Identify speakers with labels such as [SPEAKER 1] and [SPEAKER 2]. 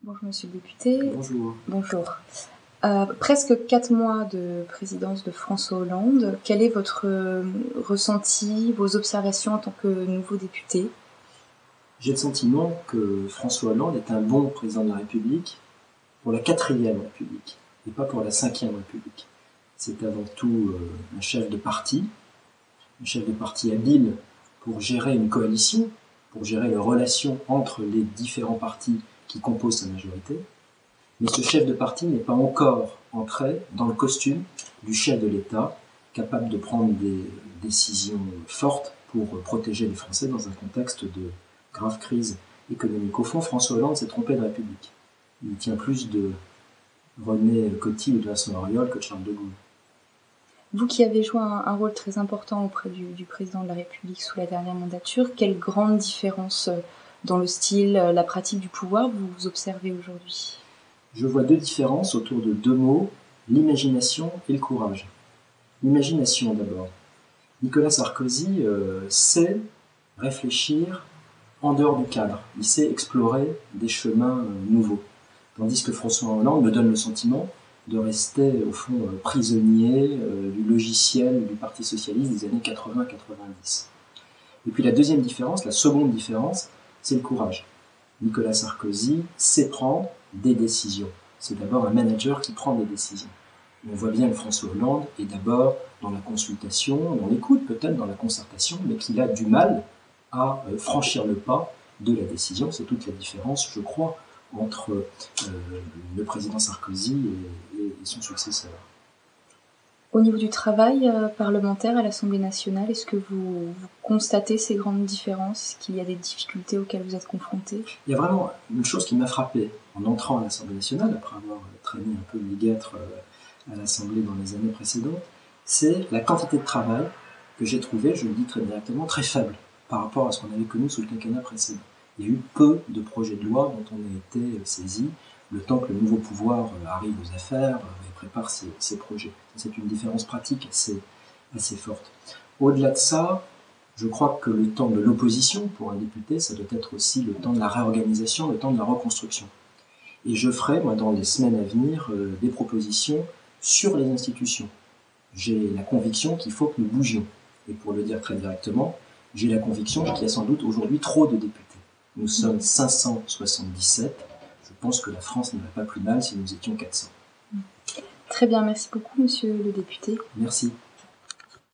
[SPEAKER 1] Bonjour Monsieur le député.
[SPEAKER 2] Bonjour.
[SPEAKER 1] Bonjour. Presque 4 mois de présidence de François Hollande. Quel est votre ressenti, vos observations en tant que nouveau député?
[SPEAKER 2] J'ai le sentiment que François Hollande est un bon président de la République pour la 4e République et pas pour la 5e République. C'est avant tout un chef de parti habile pour gérer une coalition, pour gérer les relations entre les différents partis qui composent sa majorité. Mais ce chef de parti n'est pas encore entré dans le costume du chef de l'État, capable de prendre des décisions fortes pour protéger les Français dans un contexte de grave crise économique. Au fond, François Hollande s'est trompé de République. Il tient plus de René Coty ou de Vincent Auriol que de Charles de Gaulle.
[SPEAKER 1] Vous qui avez joué un rôle très important auprès du président de la République sous la dernière mandature, quelle grande différence dans le style, la pratique du pouvoir vous observez aujourd'hui?
[SPEAKER 2] Je vois deux différences autour de deux mots, l'imagination et le courage. L'imagination d'abord. Nicolas Sarkozy sait réfléchir en dehors du cadre. Il sait explorer des chemins nouveaux. Tandis que François Hollande me donne le sentiment de rester, au fond, prisonnier du logiciel du Parti socialiste des années 80-90. Et puis la deuxième différence, la seconde différence, c'est le courage. Nicolas Sarkozy sait prendre des décisions. C'est d'abord un manager qui prend des décisions. Et on voit bien que François Hollande est d'abord dans la consultation, dans l'écoute peut-être, dans la concertation, mais qu'il a du mal à franchir le pas de la décision. C'est toute la différence, je crois, entre le président Sarkozy et son successeur.
[SPEAKER 1] Au niveau du travail parlementaire à l'Assemblée nationale, est-ce que vous constatez ces grandes différences? Est-ce qu'il y a des difficultés auxquelles vous êtes confrontés?
[SPEAKER 2] Il y a vraiment une chose qui m'a frappé en entrant à l'Assemblée nationale, après avoir traîné un peu le guêtre à l'Assemblée dans les années précédentes, c'est la quantité de travail que j'ai trouvé, je le dis très directement, très faible par rapport à ce qu'on avait connu sous le quinquennat précédent. Il y a eu peu de projets de loi dont on a été saisi, le temps que le nouveau pouvoir arrive aux affaires et prépare ses projets. C'est une différence pratique assez forte. Au-delà de ça, je crois que le temps de l'opposition pour un député, ça doit être aussi le temps de la réorganisation, le temps de la reconstruction. Et je ferai, moi, dans les semaines à venir, des propositions sur les institutions. J'ai la conviction qu'il faut que nous bougions. Et pour le dire très directement, j'ai la conviction qu'il y a sans doute aujourd'hui trop de députés. Nous sommes 577. Je pense que la France n'irait pas plus mal si nous étions 400.
[SPEAKER 1] Très bien, merci beaucoup, monsieur le député.
[SPEAKER 2] Merci.